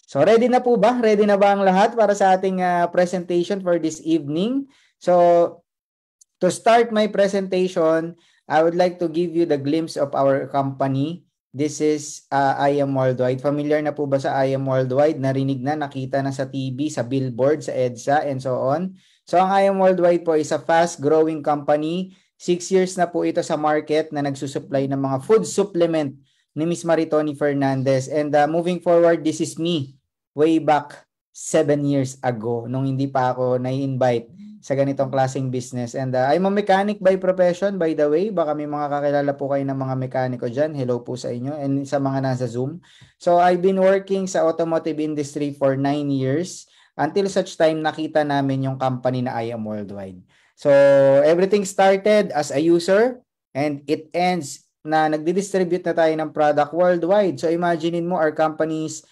So ready na po ba? Ready na ba ang lahat para sa ating presentation for this evening? So to start my presentation, I would like to give you the glimpse of our company. This is I Am Worldwide. Familiar na po ba sa I Am Worldwide? Narinig na, nakita na sa TV, sa billboard, sa EDSA, and so on. So ang I Am Worldwide po is a fast-growing company. 6 years na po ito sa market na nagsusupply ng mga food supplement ni Miss Maritoni Fernandez. And moving forward, this is me way back 7 years ago nung hindi pa ako na-invite sa ganitong klaseng business. And I'm a mechanic by profession, by the way. Baka may mga kakilala po kayo ng mga mekaniko dyan. Hello po sa inyo and sa mga nasa Zoom. So I've been working sa automotive industry for 9 years until such time nakita namin yung company na I Am Worldwide. So everything started as a user and it ends na nagdi-distribute na tayo ng product worldwide. So imaginein mo our companies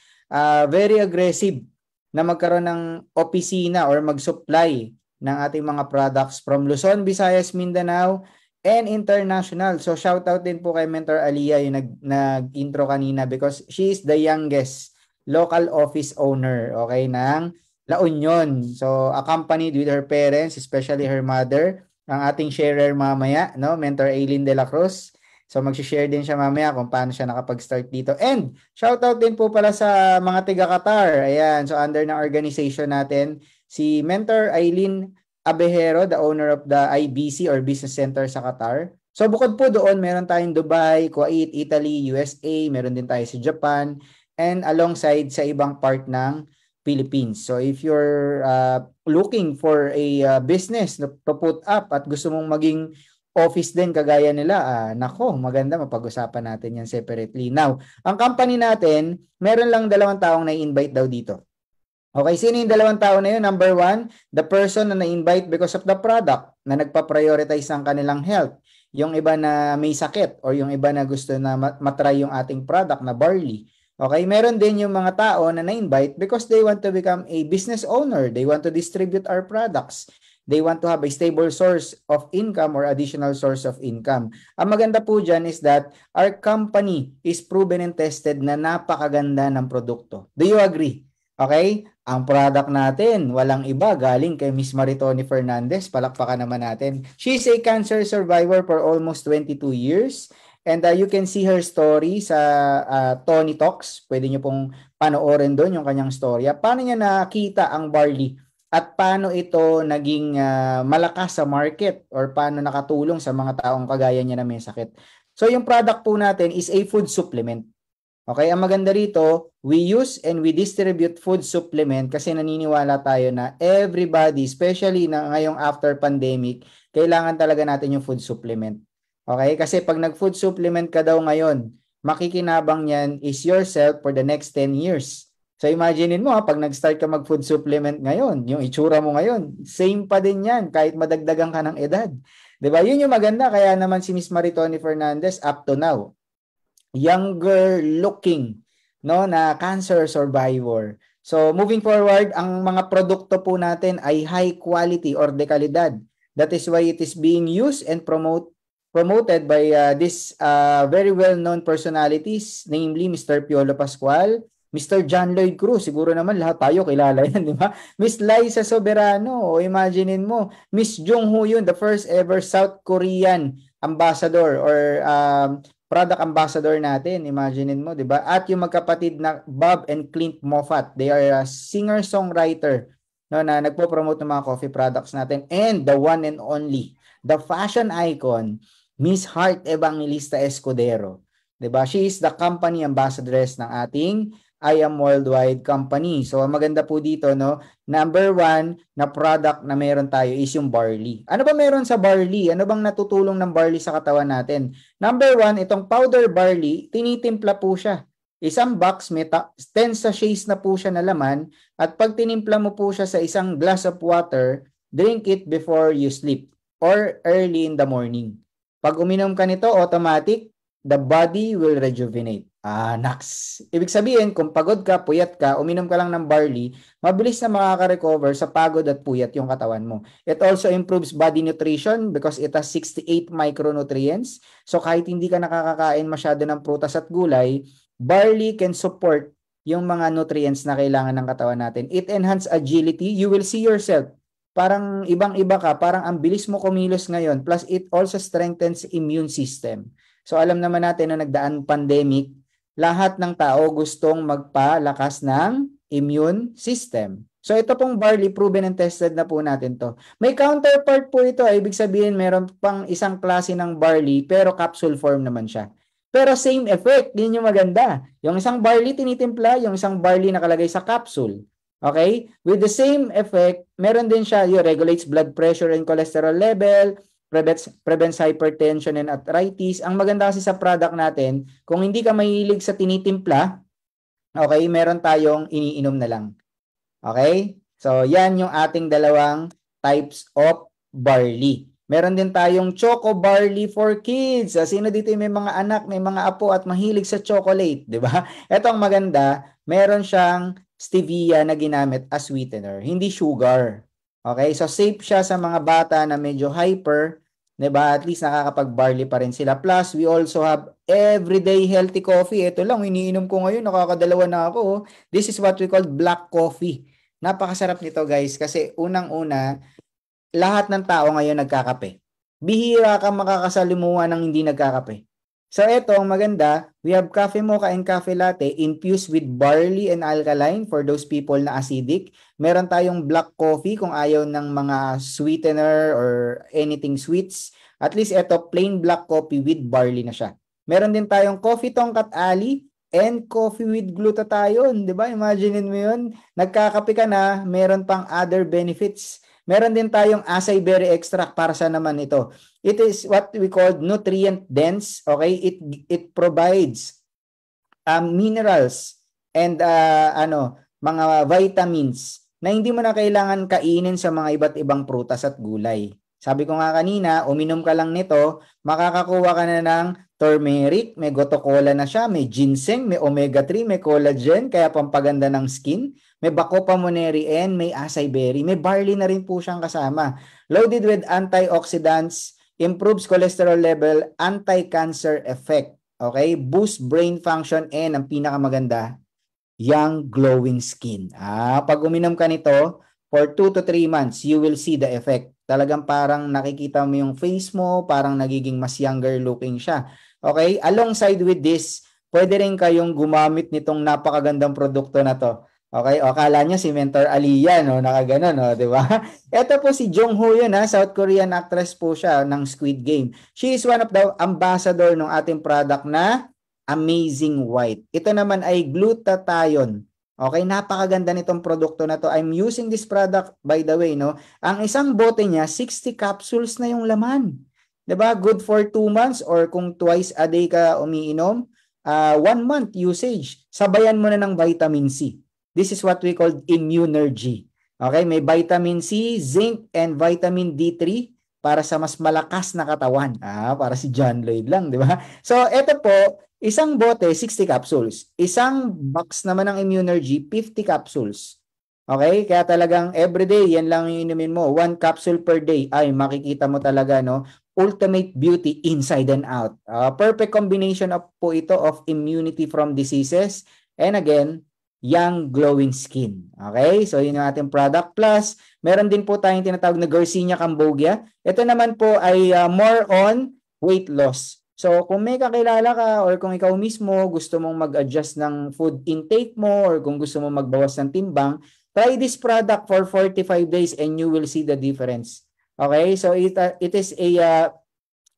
very aggressive na magkaroon ng opisina or mag-supply ng ating mga products from Luzon, Visayas, Mindanao, and international. So shout out din po kay Mentor Aliyah yung nag-intro kanina because she is the youngest local office owner, okay, ng La Union. So accompanied with her parents, especially her mother, ang ating sharer mamaya, no, Mentor Aileen De La Cruz. So mag-share din siya mamaya kung paano siya nakapag-start dito. And shoutout din po pala sa mga taga-Qatar. Ayan, so under ng organization natin, si Mentor Aileen Abejero, the owner of the IBC or Business Center sa Qatar. So bukod po doon, meron tayong Dubai, Kuwait, Italy, USA, meron din tayo sa Japan, and alongside sa ibang part ng Philippines. So if you're looking for a business to put up at gusto mong maging office din kagaya nila, nako, maganda, mapag-usapan natin yan separately. Now, ang company natin, meron lang 2 taong na-invite daw dito. Okay, sino yung 2 tao na yun? Number 1, the person na na-invite because of the product na nagpa-prioritize ng kanilang health. Yung iba na may sakit or yung iba na gusto na matry yung ating product na barley. Okay, meron din yung mga tao na na-invite because they want to become a business owner. They want to distribute our products. They want to have a stable source of income or additional source of income. Ang maganda po dyan is that our company is proven and tested na napakaganda ng produkto. Do you agree? Okay? Ang product natin, walang iba, galing kay Miss Maritoni Fernandez. Palakpakan naman natin. She's a cancer survivor for almost 22 years. And you can see her story sa Tony Talks. Pwede nyo pong panoorin doon yung kanyang storya. Paano niya nakita ang barley? At paano ito naging malakas sa market or paano nakatulong sa mga taong kagaya niya na may sakit. So yung product po natin is a food supplement. Okay, ang maganda rito, we use and we distribute food supplement kasi naniniwala tayo na everybody, especially na ngayong after pandemic, kailangan talaga natin yung food supplement. Okay, kasi pag nag-food supplement ka daw ngayon, makikinabang yan is yourself for the next 10 years. So imaginein mo pag nag-start ka mag-food supplement ngayon, yung itsura mo ngayon, same pa din yan kahit madagdagan ka ng edad. 'Di ba? Yun yung maganda, kaya naman si Miss Maritoni Fernandez up to now, younger looking, no, na cancer survivor. So moving forward, ang mga produkto po natin ay high quality or de kalidad. That is why it is being used and promoted by this very well-known personalities, namely Mr. Piolo Pascual, Mr. John Lloyd Cruz, siguro naman lahat tayo kilala yan, di ba? Miss Liza Soberano, o imaginein mo, Miss Jung Ho Yoon, the first ever South Korean ambassador or product ambassador natin, imaginein mo, di ba? At yung magkapatid na Bob and Clint Moffat, they are a singer-songwriter, no, na nagpo-promote ng mga coffee products natin. And the one and only, the fashion icon, Miss Heart Evangelista Escudero. Diba? She is the company ambassadress ng ating I Am Worldwide company. So, maganda po dito, no? Number 1 na product na meron tayo is yung barley. Ano ba meron sa barley? Ano bang natutulong ng barley sa katawan natin? Number 1, itong powder barley, tinitimpla po siya. Isang box, may 10 sachets na po siya na laman. At pag tinimpla mo po siya sa isang glass of water, drink it before you sleep or early in the morning. Pag uminom ka nito, automatic, the body will rejuvenate. Naks. Ibig sabihin, kung pagod ka, puyat ka, uminom ka lang ng barley, mabilis na makaka-recover sa pagod at puyat yung katawan mo. It also improves body nutrition because it has 68 micronutrients. So kahit hindi ka nakakakain masyado ng prutas at gulay, barley can support yung mga nutrients na kailangan ng katawan natin. It enhance agility. You will see yourself. Parang ibang-iba ka. Parang ang bilis mo kumilos ngayon. Plus, it also strengthens immune system. So, alam naman natin na nagdaan pandemic, lahat ng tao gustong magpalakas ng immune system. So, ito pong barley, proven and tested na po natin to. May counterpart po ito. Ibig sabihin, meron pang isang klase ng barley, pero capsule form naman siya. Pero same effect, din yung maganda. Yung isang barley tinitimpla, yung isang barley nakalagay sa capsule. Okay? With the same effect, meron din siya, yung regulates blood pressure and cholesterol level, prevents hypertension and arthritis. Ang maganda kasi sa product natin, kung hindi ka mahilig sa tinitimpla, okay, meron tayong iniinom na lang. Okay? So, yan yung ating dalawang types of barley. Meron din tayong choco barley for kids. Sino dito may mga anak, may mga apo at mahilig sa chocolate, di ba? Ito ang maganda, meron siyang stevia na ginamit as sweetener, hindi sugar. Okay? So safe siya sa mga bata na medyo hyper, di ba? At least nakakapag-barley pa rin sila. Plus, we also have everyday healthy coffee. Ito lang, iniinom ko ngayon, nakakadalawa na ako. This is what we call black coffee. Napakasarap nito guys kasi unang-una, lahat ng tao ngayon nagkakape. Bihira kang makakasalimuha ng hindi nagkakape. So ito, ang maganda, we have coffee mocha and coffee latte infused with barley and alkaline for those people na acidic. Meron tayong black coffee kung ayaw ng mga sweetener or anything sweets. At least ito, plain black coffee with barley na siya. Meron din tayong coffee tongkat ali and coffee with glutathione. Diba? Imaginein mo yun. Nagkakape ka na, meron pang other benefits. Meron din tayong acai berry extract para sa naman ito. It is what we call nutrient dense. Okay? It provides minerals and mga vitamins na hindi mo na kailangan kainin sa mga iba't ibang prutas at gulay. Sabi ko nga kanina, uminom ka lang nito, makakakuha ka na ng turmeric, may gotokola na siya, may ginseng, may omega-3, may collagen, kaya pampaganda ng skin. May Bacopa monnieri and may acai berry. May barley na rin po siyang kasama. Loaded with antioxidants, improves cholesterol level, anti-cancer effect. Okay? Boost brain function and ang pinakamaganda, young glowing skin. Pag uminom ka nito, for 2 to 3 months, you will see the effect. Talagang parang nakikita mo yung face mo, parang nagiging mas younger looking siya. Okay? Alongside with this, pwede rin kayong gumamit nitong napakagandang produkto na to. Okay, o akala niya si Mentor Aliyah, no, nakaganon, no, di ba? Ito po si Jong Ho yun, South Korean actress po siya ng Squid Game. She is one of the ambassador ng ating product na Amazing White. Ito naman ay glutathione. Okay, napakaganda nitong produkto na to. I'm using this product, by the way, no. Ang isang bote niya, 60 capsules na yung laman. Di ba? Good for 2 months or kung twice a day ka umiinom, 1 month usage. Sabayan mo na ng vitamin C. This is what we call immunergy. Okay, may vitamin C, zinc, and vitamin D3 para sa mas malakas na katawan. Para si John Lloyd lang, di ba? So, ito po, isang bote, 60 capsules. Isang box naman ng immunergy, 50 capsules. Okay, kaya talagang everyday, yan lang yung inumin mo. 1 capsule per day. Ay, makikita mo talaga, no? Ultimate beauty inside and out. Perfect combination of po ito of immunity from diseases. And again, young glowing skin. Okay? So, yun yung ating product. Plus, meron din po tayong tinatawag na Garcinia Cambogia. Ito naman po ay more on weight loss. So, kung may kakilala ka or kung ikaw mismo gusto mong mag-adjust ng food intake mo or kung gusto mong magbawas ng timbang, try this product for 45 days and you will see the difference. Okay? So, it is a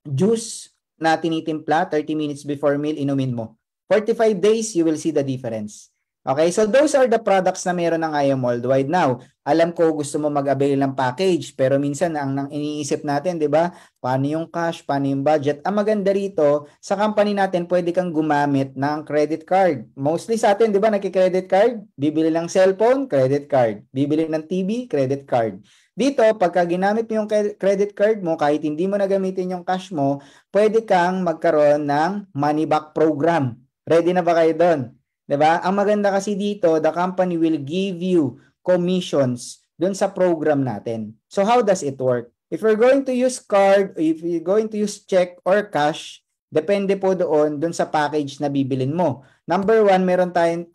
juice na tinitimpla 30 minutes before meal, inumin mo. 45 days, you will see the difference. Okay, so those are the products na meron ng IM Worldwide. Now, alam ko gusto mo mag-avail ng package, pero minsan ang iniisip natin, di ba? Paano yung cash, paano yung budget? Ang maganda rito, sa company natin, pwede kang gumamit ng credit card. Mostly sa atin, di ba, nagki-credit card? Bibili ng cellphone, credit card. Bibili ng TV, credit card. Dito, pagka ginamit mo yung credit card mo, kahit hindi mo na gamitin yung cash mo, pwede kang magkaroon ng money back program. Ready na ba kayo doon? Diba? Ang maganda kasi dito, the company will give you commissions dun sa program natin. So how does it work? If you're going to use card, or if you're going to use check or cash, depende po doon sa package na bibilin mo. Number 1, meron tayong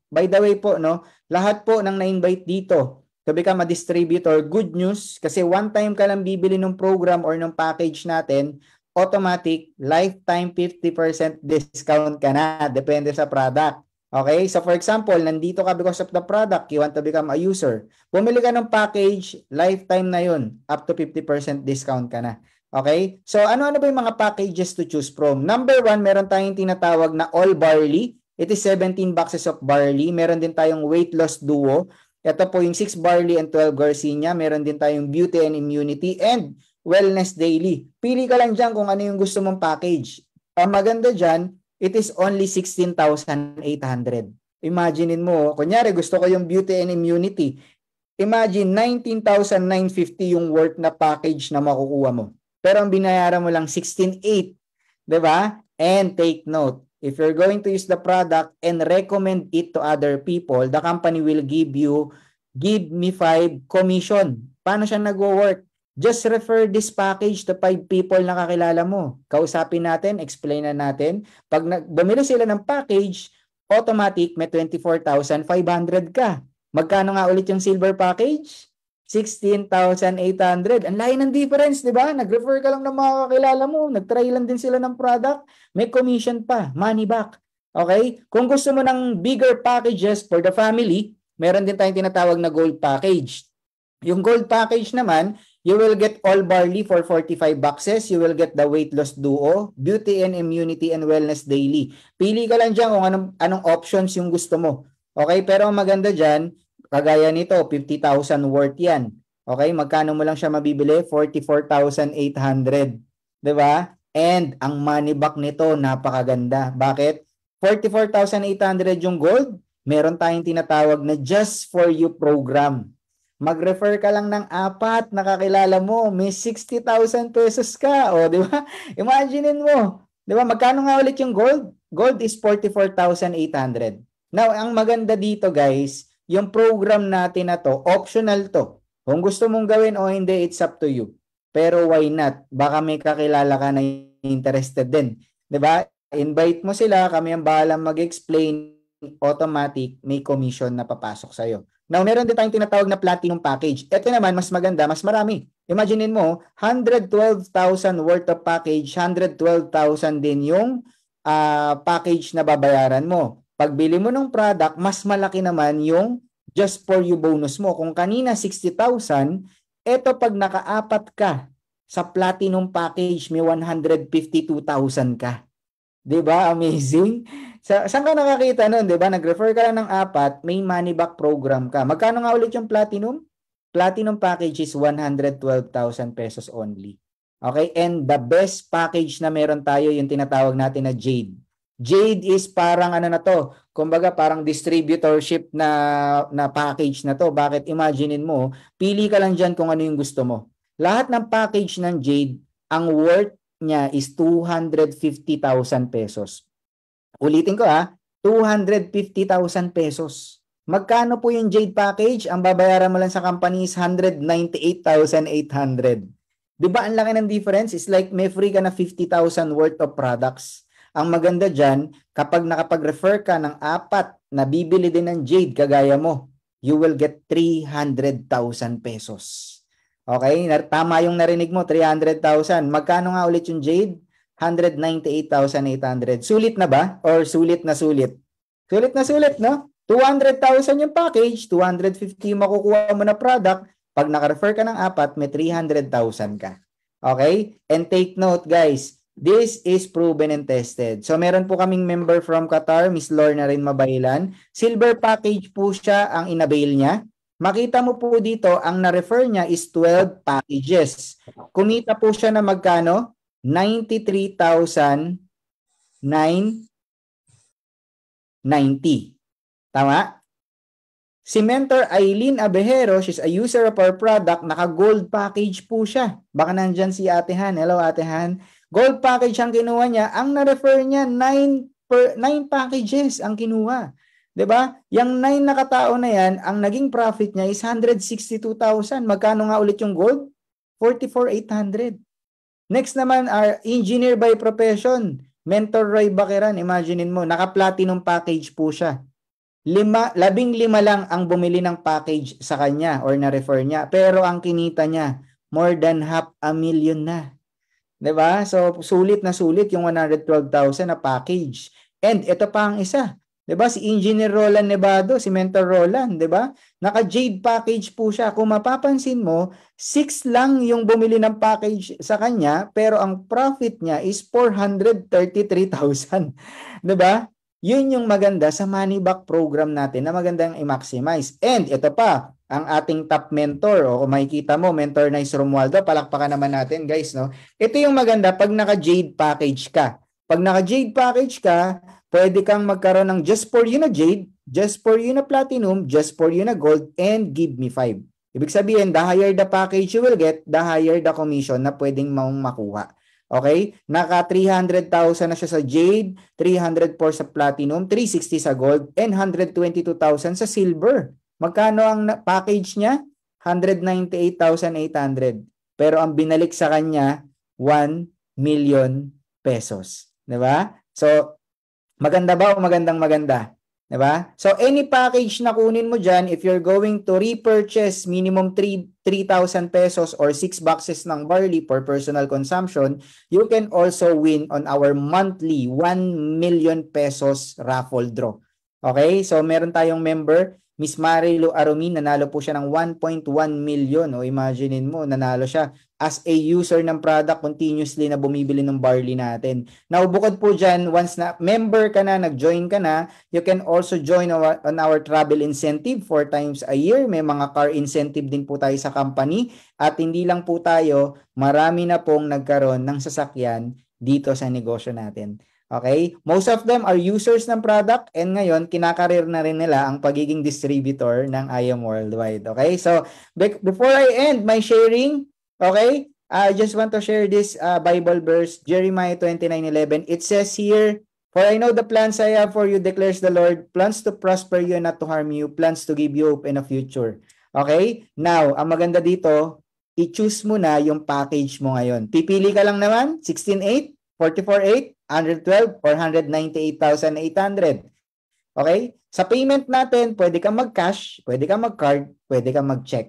by the way po, no, lahat po ng na-invite dito to become a distributor, good news, kasi one time ka lang bibili ng program or ng package natin, automatic, lifetime 50% discount ka na, depende sa product. Okay? So for example, nandito ka because of the product, you want to become a user. Bumili ka ng package, lifetime na yun, up to 50% discount ka na. Okay? So ano-ano ba yung mga packages to choose from? Number 1, meron tayong tinatawag na all barley. It is 17 boxes of barley. Meron din tayong weight loss duo. Ito po yung 6 barley and 12 Garcinia. Meron din tayong beauty and immunity and wellness daily. Pili ka lang dyan kung ano yung gusto mong package. Ang maganda dyan, it is only 16,800. Imaginein mo, kunyari gusto ko yung beauty and immunity. Imagine 19,950 yung worth na package na makukuha mo. Pero ang binayaran mo lang 16,800. 'Di ba? And take note, if you're going to use the product and recommend it to other people, the company will give me 5 commission. Paano siya nagwo-work? Just refer this package to 5 people na kakilala mo. Kausapin natin, explain na natin. Pag bumili sila ng package, automatic may 24,500 ka. Magkano nga ulit yung silver package? 16,800. Ang layo ng difference, di ba? Nag-refer ka lang ng mga kakilala mo. Nag-try lang din sila ng product. May commission pa. Money back. Okay? Kung gusto mo ng bigger packages for the family, meron din tayong tinatawag na gold package. Yung gold package naman, you will get all barley for 45 boxes. You will get the weight loss duo, beauty and immunity and wellness daily. Pili ka lang dyan kung anong options yung gusto mo. Okay? Pero ang maganda dyan, kagaya nito, 50,000 worth yan. Okay? Magkano mo lang siya mabibili? 44,800. Diba? And ang money back nito, napakaganda. Bakit? 44,800 yung gold. Meron tayong tinatawag na Just For You program. Mag-refer ka lang ng 4 na kakilala mo, may 60,000 pesos ka. O, di ba? Imaginein mo. Di ba? Magkano nga ulit yung gold? Gold is 44,800. Now, ang maganda dito, guys, yung program natin na to, optional to. Kung gusto mong gawin o hindi, it's up to you. Pero why not? Baka may kakilala ka na interested din. Diba? Invite mo sila, kami ang bahalang mag-explain, automatic, may commission na papasok sa'yo. Now, meron din tayong tinatawag na platinum package. Ito naman, mas maganda, mas marami. Imaginein mo, 112,000 worth of package, 112,000 din yung package na babayaran mo. Pagbili mo ng product, mas malaki naman yung Just For You bonus mo. Kung kanina 60,000, eto pag naka-4 ka sa platinum package, may 152,000 ka. 'Di ba? Amazing. Saan ka nakakita nun? 'Di ba? Nag-refer ka lang ng 4, may money back program ka. Magkano nga ulit yung platinum? Platinum package is 112,000 pesos only. Okay? And the best package na meron tayo, yung tinatawag natin na Jade. Jade is parang ano na to, kumbaga parang distributorship na package na to. Bakit? Imaginein mo, pili ka lang dyan kung ano yung gusto mo. Lahat ng package ng Jade, ang worth niya is 250,000 pesos. Ulitin ko 250,000 pesos. Magkano po yung Jade package? Ang babayaran mo lang sa company is 198,800. Diba ang laki ng difference? It's like may free ka na 50,000 worth of products. Ang maganda dyan, kapag nakapag-refer ka ng 4 na bibili din ng Jade, kagaya mo, you will get 300,000 pesos. Okay? Tama yung narinig mo, 300,000. Magkano nga ulit yung Jade? 198,800. Sulit na ba? Or sulit na sulit? Sulit na sulit, no? 200,000 yung package, 250 makukuha mo na product. Pag naka-refer ka ng 4, may 300,000 ka. Okay? And take note, guys, this is proven and tested. So, meron po kaming member from Qatar, Miss Lorna rin Mabaylan. Silver package po siya ang inavail niya. Makita mo po dito, ang na-refer niya is 12 packages. Kumita po siya na magkano? 93,990. Tama? Si Mentor Eileen Abejero, she's a user of our product, naka-gold package po siya. Baka nandyan si Ate Han. Hello, Ate Han. Gold package ang kinuha niya. Ang na-refer niya, 9 packages ang kinuha. 'Di ba? Yang 9 na katao na yan, ang naging profit niya is 162,000. Magkano nga ulit yung gold? 44,800. Next naman, our engineer by profession, Mentor Roy Baqueran. Imaginein mo, naka-platinum package po siya. 15 lang ang bumili ng package sa kanya or na-refer niya. Pero ang kinita niya, more than 500,000 na. 'Di ba? So, sulit na sulit yung 112,000 na package. And ito pa ang isa. 'Di ba? Si Engineer Roland Nevado, si Mentor Roland, 'di ba? Naka-Jade package po siya. Kung mapapansin mo, 6 lang yung bumili ng package sa kanya, pero ang profit niya is 433,000. 'Di ba? Yun yung maganda sa money back program natin na magandang i-maximize. And ito pa, ang ating top mentor, o kung makikita mo, Mentor Nice Romualdo, palakpakan naman natin guys, no? Ito yung maganda pag naka-Jade package ka. Pag naka-Jade package ka, pwede kang magkaroon ng just for you na Jade, just for you na Platinum, just for you na Gold, and give me 5. Ibig sabihin, the higher the package you will get, the higher the commission na pwedeng mong makuha. Okay? Naka 300,000 na siya sa Jade, 304 sa Platinum, 360 sa Gold, and 122,000 sa Silver. Magkano ang package niya? 198,800. Pero ang binalik sa kanya, 1 million pesos. 'Di ba? So, maganda ba o magandang-maganda? 'Di ba? So, any package na kunin mo dyan, if you're going to repurchase minimum 3,000 pesos or 6 boxes ng barley for personal consumption, you can also win on our monthly 1 million pesos raffle draw. Okay? So, meron tayong member, Miss Marilu Arumin, nanalo po siya ng 1.1 million. O imaginein mo, nanalo siya as a user ng product continuously na bumibili ng barley natin. Now, bukod po dyan, once na member ka na, nag-join ka na, you can also join on our travel incentive 4 times a year. May mga car incentive din po tayo sa company. At hindi lang po tayo, marami na pong nagkaroon ng sasakyan dito sa negosyo natin. Okay? Most of them are users ng product and ngayon, kinakarir na rin nila ang pagiging distributor ng IM Worldwide. Okay? So, before I end my sharing, okay, I just want to share this Bible verse, Jeremiah 29:11. It says here, "For I know the plans I have for you, declares the Lord, plans to prosper you and not to harm you, plans to give you hope and a future." Okay? Now, ang maganda dito, i-choose mo na yung package mo ngayon. Pipili ka lang naman, 16.8, 44.8, 112, or 198,800. Okay? Sa payment natin, pwede kang mag-cash, pwede kang mag-card, pwede kang mag-check.